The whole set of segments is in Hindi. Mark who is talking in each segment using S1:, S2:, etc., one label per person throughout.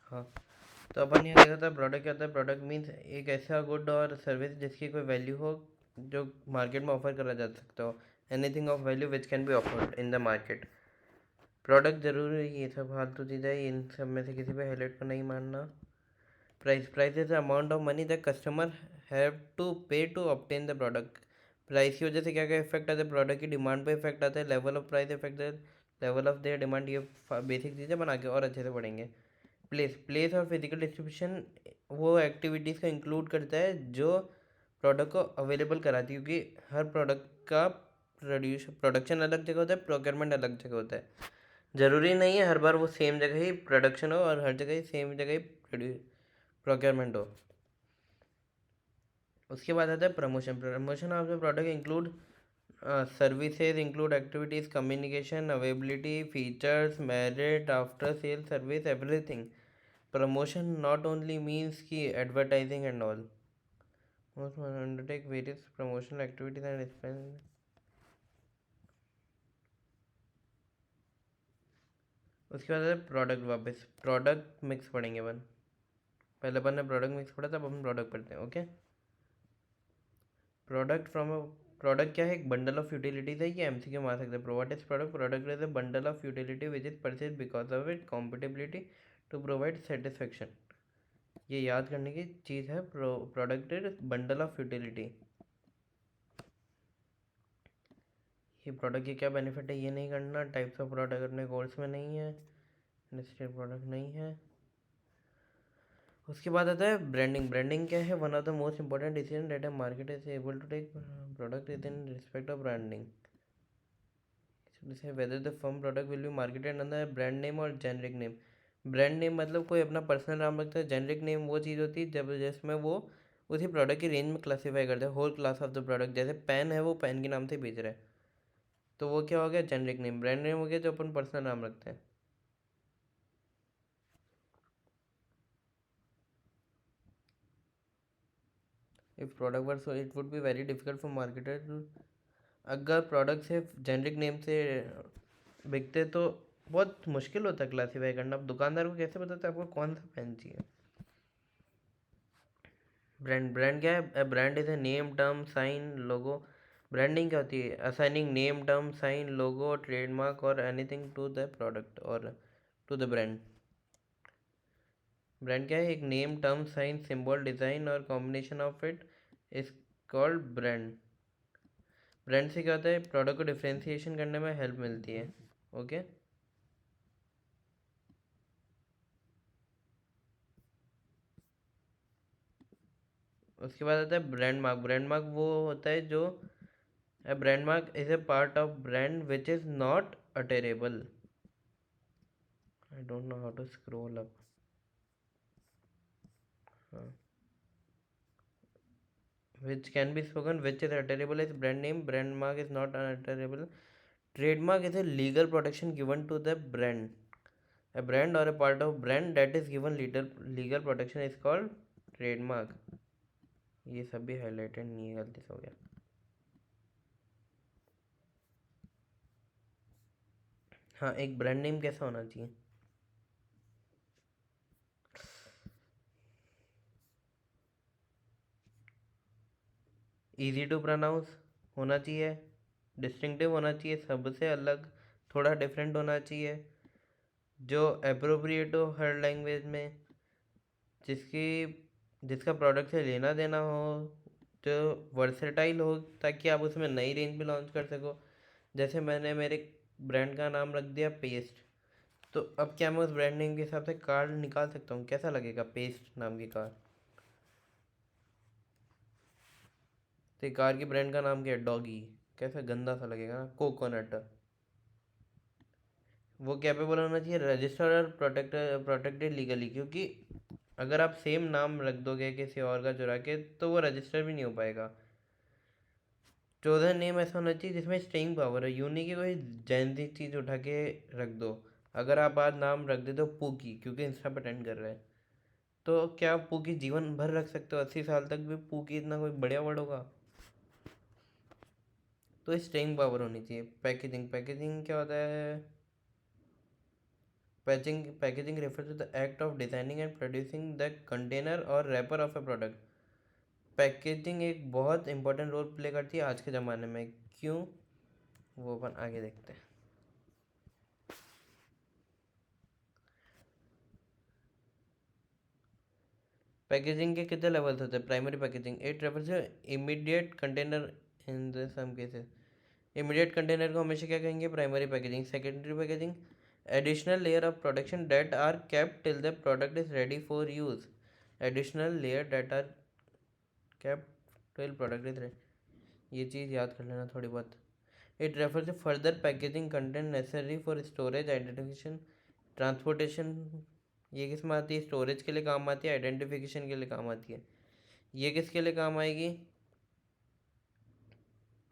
S1: हाँ, तो अपन ये देखा था प्रोडक्ट क्या होता है। प्रोडक्ट मीन्स एक ऐसा गुड और सर्विस जिसकी कोई वैल्यू हो, जो मार्केट में ऑफर करा जा सकता हो। Anything of value which can be offered in the market. Product जरूर ये सब फालतू चीज़ है, इन सब में से किसी पे हाईलाइट को नहीं मानना। Price is the amount of money the customer have to pay to obtain the product. Price की वजह से क्या क्या इफेक्ट आता है, प्रोडक्ट की डिमांड पे इफेक्ट आता है, लेवल ऑफ प्राइस इफेक्ट है, लेवल ऑफ देयर डिमांड। ये बेसिक चीज़ें बना के और अच्छे से पढ़ेंगे। प्लेस और फिजिकल डिस्ट्रीब्यूशन वो एक्टिविटीज़ का इंक्लूड करता है जो प्रोडक्ट को अवेलेबल कराती है, क्योंकि हर प्रोडक्ट का प्रोडक्शन अलग जगह होता है, प्रोक्योरमेंट अलग जगह होता है। ज़रूरी नहीं है हर बार वो सेम जगह ही प्रोडक्शन हो और हर जगह ही सेम जगह ही प्रोक्योरमेंट हो। उसके बाद आता है promotion. Promotion of the product include services, include activities, communication, availability, features, merit, after sale service, everything. Promotion not only means की advertising and all. Most undertake various promotional activities and expense. उसके बाद है प्रोडक्ट। वापस प्रोडक्ट मिक्स पढ़ेंगे अपन। पहले अपन ने प्रोडक्ट मिक्स पढ़ा था, अब अपन प्रोडक्ट पढ़ते हैं। Okay, product from a product क्या है, एक बंडल ऑफ यूटिलिटीज है। ये एमसीक्यू मार सकते हैं। What is product? Product is a bundle of utility which is purchase because of it compatibility to provide satisfaction. ये याद करने की चीज़ है। Product is bundle of utility. ये प्रोडक्ट की क्या बेनिफिट है ये नहीं करना। टाइप्स ऑफ प्रोडक्ट अपने कोर्स में नहीं है, इंडस्ट्रियल प्रोडक्ट नहीं है। उसके बाद आता है ब्रांडिंग। ब्रांडिंग क्या है? One of the most important decision that a market is able to take product is in respect of branding. जैसे whether the firm product will be marketed under brand name और जेनरिक नेम। ब्रांड नेम मतलब कोई अपना पर्सनल नाम रखता है। जेनरिक नेम वो चीज़ होती है जब जिसमें वो उसी प्रोडक्ट की रेंज में क्लासीफाई करते हैं, whole class of the product. जैसे पेन है, वो पेन के नाम से बेच रहा है, तो वो क्या हो गया? Generic name. ब्रांड नेम हो गया जो अपन पर्सनल नाम रखते हैं। If product were so it would be very difficult for marketer. अगर प्रोडक्ट सिर्फ जेनरिक नेम से बिकते तो बहुत मुश्किल होता है क्लासीफाई करना। अब दुकानदार को कैसे पता था आपको कौन सा पेन चाहिए? ब्रांड क्या है? Brand is a name, term, sign, logo. Branding क्या होती है? Assigning name, term, sign, logo, trademark और एनीथिंग टू द प्रोडक्ट और टू द ब्रांड। ब्रांड क्या है? एक name, term, sign, symbol, design और combination of it is called brand. Brand से क्या होता है? प्रोडक्ट को डिफ्रेंसिएशन करने में हेल्प मिलती है। ओके, उसके बाद आता है ब्रांड मार्क। ब्रांड मार्क वो होता है जो brand mark is a part of brand which is not utterable. I don't know how to scroll up. Which can be spoken, which is utterable as brand name. Brand mark is not unutterable. Trademark is a legal protection given to the brand. A brand or a part of brand that is given legal protection is called trademark. ये सब भी हाईलाइटेड नहीं है, गलती से हो गया। हाँ, एक ब्रांड नेम कैसा होना चाहिए? इजी टू प्रोनाउंस होना चाहिए, डिस्टिंक्टिव होना चाहिए, सबसे अलग, थोड़ा डिफरेंट होना चाहिए, जो अप्रोप्रिएट हो हर लैंग्वेज में, जिसकी जिसका प्रोडक्ट से लेना देना हो, जो वर्सेटाइल हो ताकि आप उसमें नई रेंज भी लॉन्च कर सको। जैसे मैंने मेरे ब्रांड का नाम रख दिया पेस्ट, तो अब क्या मैं उस ब्रांड नेम के हिसाब से कार निकाल सकता हूँ? कैसा लगेगा पेस्ट नाम की कार? तो कार की ब्रांड का नाम क्या है? डॉगी। कैसा गंदा सा लगेगा ना। कोकोनट। वो कैपेबल होना चाहिए, रजिस्टर और प्रोटेक्टेड लीगली, क्योंकि अगर आप सेम नाम रख दोगे किसी और का चुरा के तो वो रजिस्टर भी नहीं हो पाएगा। चौदह नेम ऐसा होना चाहिए जिसमें स्टेइंग पावर है, यूनी की कोई जैनजी चीज़ उठा के रख दो। अगर आप आज नाम रख दे दो पूकी, क्योंकि इंस्टा पर ट्रेंड कर रहा है, तो क्या आप पूकी जीवन भर रख सकते हो? 80 साल तक भी पूकी इतना कोई बढ़िया वर्ड होगा? तो स्टेइंग पावर होनी चाहिए। पैकेजिंग। पैकेजिंग क्या होता है? Packaging refer to the act of designing and producing the container और wrapper of a product. Packaging एक बहुत इंपॉर्टेंट रोल प्ले करती है आज के ज़माने में। क्यों, वो अपन आगे देखते हैं। पैकेजिंग के कितने लेवल्स होते हैं? Primary packaging, it refers to immediate container in the some cases. Immediate container को हमेशा क्या कहेंगे? Primary packaging. Secondary packaging, additional layer of production that are kept till the product is ready for use. Additional layer that are kept till product is ready, ये चीज़ याद कर लेना थोड़ी बहुत। It refers to further packaging content necessary for storage, identification, transportation. ये किस में आती है? स्टोरेज के लिए काम आती है, आइडेंटिफिकेशन के लिए काम आती है। ये किसके लिए काम आएगी?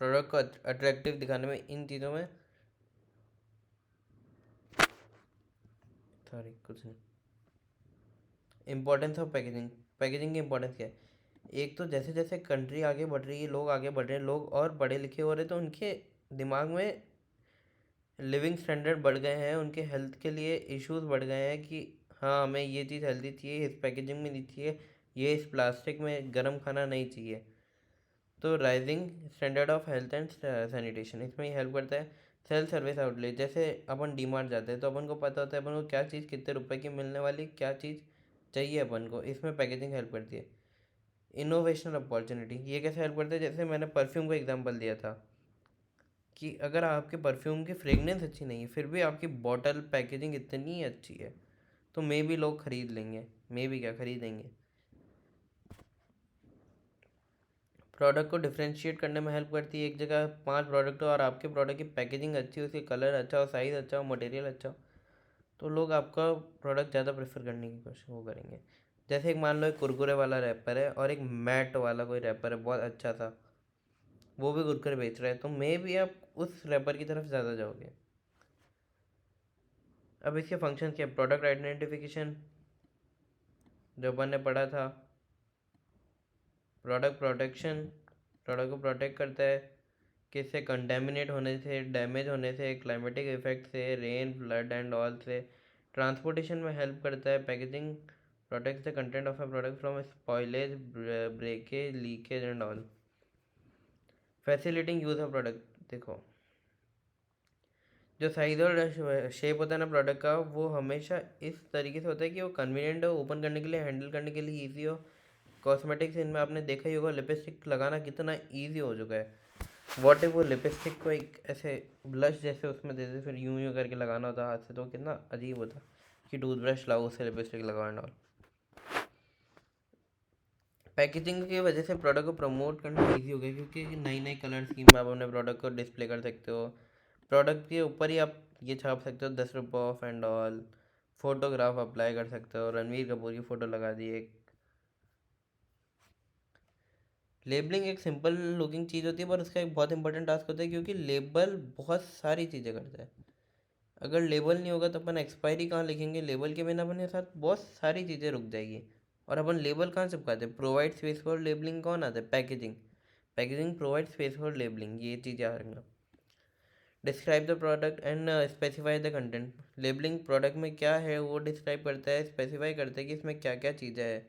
S1: प्रोडक्ट को अट्रैक्टिव दिखाने में, इन चीज़ों में। सॉरी, कुछ नहीं। Importance of packaging. पैकेजिंग की इम्पोर्टेंस क्या है? एक तो जैसे जैसे कंट्री आगे बढ़ रही है, लोग आगे बढ़ रहे हैं, लोग और पढ़े लिखे हो रहे हैं, तो उनके दिमाग में लिविंग स्टैंडर्ड बढ़ गए हैं, उनके हेल्थ के लिए इश्यूज बढ़ गए हैं कि हाँ हमें ये चीज़ हेल्दी चाहिए, इस पैकेजिंग में नहीं चाहिए, ये इस प्लास्टिक में गर्म खाना नहीं चाहिए। तो rising standard of health and sanitation इसमें ही हेल्प करता है। सेल्फ सर्विस आउटलेट, जैसे अपन डी मार्ट जाते हैं तो अपन को पता होता है अपन को क्या चीज़ कितने रुपए की मिलने वाली, क्या चीज़ चाहिए अपन को, इसमें पैकेजिंग हेल्प करती है। इनोवेशनल अपॉर्चुनिटी, ये कैसे हेल्प करते हैं? जैसे मैंने परफ्यूम का एग्जांपल दिया था कि अगर आपके परफ्यूम की फ्रेगनेंस अच्छी नहीं है, फिर भी आपकी बॉटल पैकेजिंग इतनी अच्छी है, तो मे भी लोग खरीद लेंगे, मे भी क्या खरीदेंगे। प्रोडक्ट को डिफ्रेंशिएट करने में हेल्प करती है। एक जगह 5 प्रोडक्ट हो और आपके प्रोडक्ट की पैकेजिंग अच्छी हो, उसकी कलर अच्छा हो, साइज़ अच्छा हो, मटेरियल अच्छा हो, तो लोग आपका प्रोडक्ट ज़्यादा प्रेफर करने की कोशिश वो करेंगे। जैसे एक मान लो एक कुरकुरे वाला रैपर है और एक मैट वाला कोई रैपर है बहुत अच्छा सा, वो भी कुरकुरे बेच रहा है, तो मे भी आप उस रैपर की तरफ ज़्यादा जाओगे। अब इसके फंक्शन क्या? प्रोडक्ट आइडेंटिफिकेशन जो अपन ने पढ़ा था। प्रोडक्ट प्रोटेक्शन, प्रोडक्ट को प्रोटेक्ट करता है किससे? कंटेमिनेट होने से, डैमेज होने से, क्लाइमेटिक इफेक्ट से, रेन, फ्लड एंड ऑल से। ट्रांसपोर्टेशन में हेल्प करता है। Packaging protects the content of a product from spoilage, breakage, leakage and all. Facilitating use of product, देखो जो साइज और शेप होता है ना प्रोडक्ट का, वो हमेशा इस तरीके से होता है कि वो कन्वीनियंट हो, ओपन करने के लिए, हैंडल करने के लिए ईजी हो। कॉस्मेटिक्स, इनमें आपने देखा ही होगा लिपस्टिक लगाना कितना ईजी हो चुका है। वॉट इफ वो लिपस्टिक को एक ऐसे ब्लश जैसे उसमें दे दे, फिर यूं यूं करके लगाना होता हाथ से, तो कितना अजीब होता कि टूथब्रश लाओ उससे लिपस्टिक लगाओ एंड ऑल। पैकेजिंग की वजह से प्रोडक्ट को प्रमोट करना ईजी हो गया, क्योंकि नई नई कलर स्कीम में आप अपने प्रोडक्ट को डिस्प्ले कर सकते हो। प्रोडक्ट के ऊपर ही आप ये छाप सकते हो 10 रुपये of and all. Photograph apply कर सकते हो, रणवीर कपूर की फ़ोटो लगा दी एक। लेबलिंग एक सिंपल लुकिंग चीज़ होती है, पर उसका एक बहुत इंपॉर्टेंट टास्क होता है, क्योंकि लेबल बहुत सारी चीज़ें करता है। अगर लेबल नहीं होगा तो अपन एक्सपायरी कहाँ लिखेंगे? लेबल के बिना अपने साथ बहुत सारी चीज़ें रुक जाएगी। और अपन लेबल कहाँ चिपकाते हैं? प्रोवाइड स्पेस फॉर लेबलिंग कौन आता है? Packaging. Packaging provide space for labelling, ये चीज़ याद रखना। Describe the product and specify the content. Labelling product में क्या है वो डिस्क्राइब करता है, स्पेसिफाई करता है कि इसमें क्या क्या चीज़ें हैं।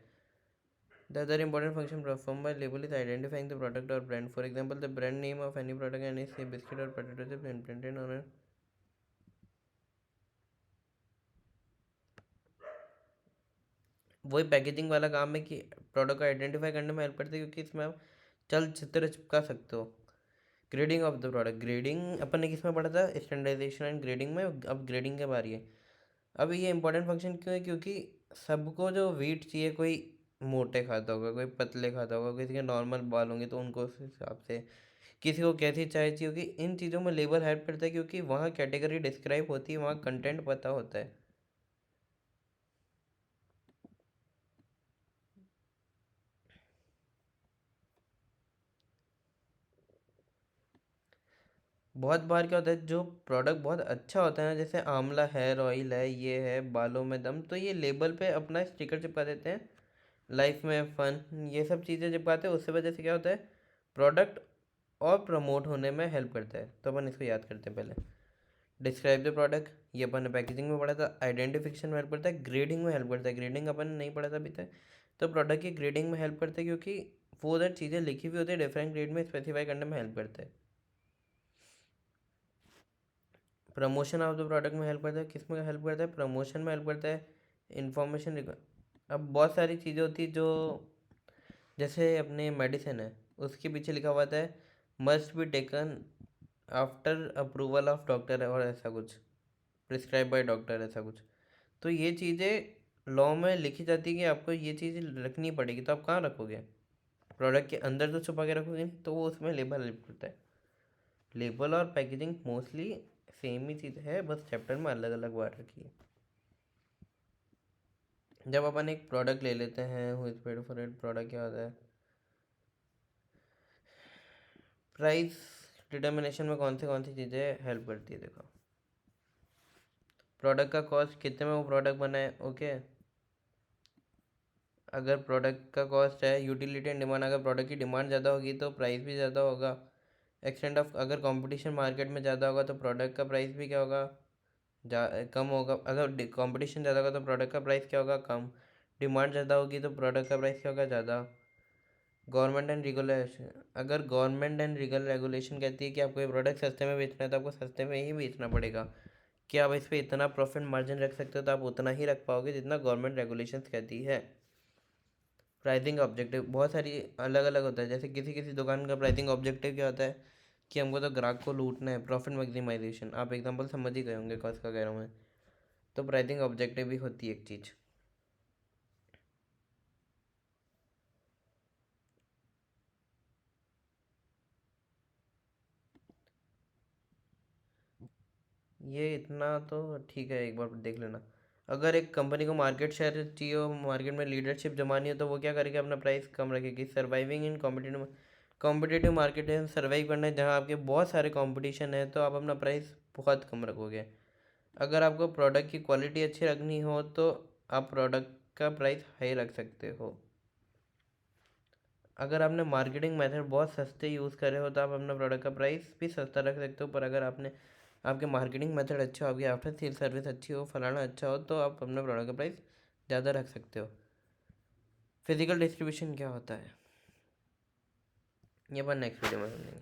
S1: The other important function performed by label is identifying the product or brand. For example, the brand name of any product and say biscuit or potato chips imprinted on it. वही पैकेजिंग वाला काम है कि प्रोडक्ट को आइडेंटिफाई करने में हेल्प करती है, क्योंकि इसमें आप चल चित्र चिपका सकते हो। Grading of the product, grading अपन ने किस में पढ़ा था? स्टैंडर्डाइजेशन एंड ग्रेडिंग में। अब ग्रेडिंग के बारी है। अब ये इंपॉर्टेंट फंक्शन क्यों है? क्योंकि सबको जो वीट चाहिए, कोई मोटे खाता होगा, कोई पतले खाता होगा, किसी के नॉर्मल बाल होंगे तो उनको उस हिसाब से, किसी को कैसी चाय चाहिए होगी, इन चीज़ों में लेबल हेल्प करता है, क्योंकि वहाँ कैटेगरी डिस्क्राइब होती है, वहाँ कंटेंट पता होता है। बहुत बार क्या होता है, जो प्रोडक्ट बहुत अच्छा होता है ना, जैसे आंवला हेयर ऑयल है, ये है बालों में दम, तो ये लेबल पे अपना स्टिकर चिपका देते हैं। लाइफ में फन, ये सब चीज़ें चिपकाते हैं, उससे वजह से क्या होता है? प्रोडक्ट और प्रमोट होने में हेल्प करता है। तो अपन इसको याद करते हैं पहले। डिस्क्राइब द प्रोडक्ट, ये अपन ने पैकेजिंग में पढ़ा था। आइडेंटिफिकेशन में हेल्प करता है, ग्रेडिंग में हेल्प करता है। ग्रेडिंग अपन ने नहीं पढ़ा था अभी तक, तो प्रोडक्ट की ग्रेडिंग में हेल्प करता है, क्योंकि वो उधर चीज़ें लिखी हुई होती है, डिफरेंट ग्रेड में स्पेसिफाई करने में हेल्प करता है। प्रमोशन ऑफ द प्रोडक्ट में हेल्प करता है, किस में हेल्प करता है, प्रमोशन में हेल्प करता है। इन्फॉर्मेशन, अब बहुत सारी चीज़ें होती है जो, जैसे अपने मेडिसिन है, उसके पीछे लिखा हुआ था must be taken after approval of doctor, और ऐसा कुछ, प्रिस्क्राइब बाय डॉक्टर, ऐसा कुछ। तो ये चीज़ें लॉ में लिखी जाती है कि आपको ये चीज़ रखनी पड़ेगी, तो आप कहाँ रखोगे? प्रोडक्ट के अंदर तो छुपा के रखोगे नहीं, तो वो उसमें लेबल हेल्प करता है। लेबल और पैकेजिंग मोस्टली सेम ही चीज़ है, बस चैप्टर में अलग अलग बात रखी है। जब अपन एक प्रोडक्ट ले लेते हैं, who is paid for it, product क्या होता है? प्राइस डिटर्मिनेशन में कौन सी चीज़ें हेल्प करती है? देखो, प्रोडक्ट का कॉस्ट, कितने में वो प्रोडक्ट बना है, ओके। अगर प्रोडक्ट का कॉस्ट है, यूटिलिटी एंड डिमांड, अगर प्रोडक्ट की डिमांड ज़्यादा होगी तो प्राइस भी ज़्यादा होगा। एक्सटेंट ऑफ, अगर कंपटीशन मार्केट में ज़्यादा होगा तो प्रोडक्ट का प्राइस भी क्या होगा, कम होगा। अगर कंपटीशन ज़्यादा होगा तो प्रोडक्ट का प्राइस क्या होगा, कम। डिमांड ज़्यादा होगी तो प्रोडक्ट का प्राइस क्या होगा, ज़्यादा। गवर्नमेंट एंड रेगुलेशन, अगर गवर्नमेंट एंड लीगल रेगुलेशन कहती है कि आपको ये प्रोडक्ट सस्ते में बेचना है, तो आपको सस्ते में ही बेचना पड़ेगा। कि आप इस पर इतना प्रॉफिट मार्जिन रख सकते हो, तो आप उतना ही रख पाओगे जितना गवर्नमेंट रेगुलेशंस कहती है। प्राइसिंग ऑब्जेक्टिव बहुत सारी अलग अलग होता है, जैसे किसी किसी दुकान का प्राइसिंग ऑब्जेक्टिव क्या होता है कि हमको तो ग्राहक को लूटना है, प्रॉफिट मैक्सिमाइजेशन। आप एग्जांपल समझ ही गए होंगे कौन का कह रहा हूँ मैं। तो प्राइसिंग ऑब्जेक्टिव भी होती है एक चीज़। ये इतना तो ठीक है, एक बार देख लेना। अगर एक कंपनी को मार्केट शेयर चाहिए हो, मार्केट में लीडरशिप जमानी है, तो वो क्या करेगी, अपना प्राइस कम रखेगी। Surviving in competitive, competitive market में सर्वाइव करना है जहाँ आपके बहुत सारे कंपटीशन है, तो आप अपना प्राइस बहुत कम रखोगे। अगर आपको प्रोडक्ट की क्वालिटी अच्छी रखनी हो तो आप प्रोडक्ट का प्राइस हाई रख सकते हो। अगर आपने मार्केटिंग मेथड बहुत सस्ते यूज़ करे हो तो आप अपना प्रोडक्ट का प्राइस भी सस्ता रख सकते हो। पर अगर आपने, आपके मार्केटिंग मेथड अच्छा हो, आपकी आफ्टर सेल सर्विस अच्छी हो, फलाना अच्छा हो, तो आप अपना प्रोडक्ट का प्राइस ज़्यादा रख सकते हो। फिजिकल डिस्ट्रीब्यूशन क्या होता है, ये अपन नेक्स्ट वीडियो में समझेंगे।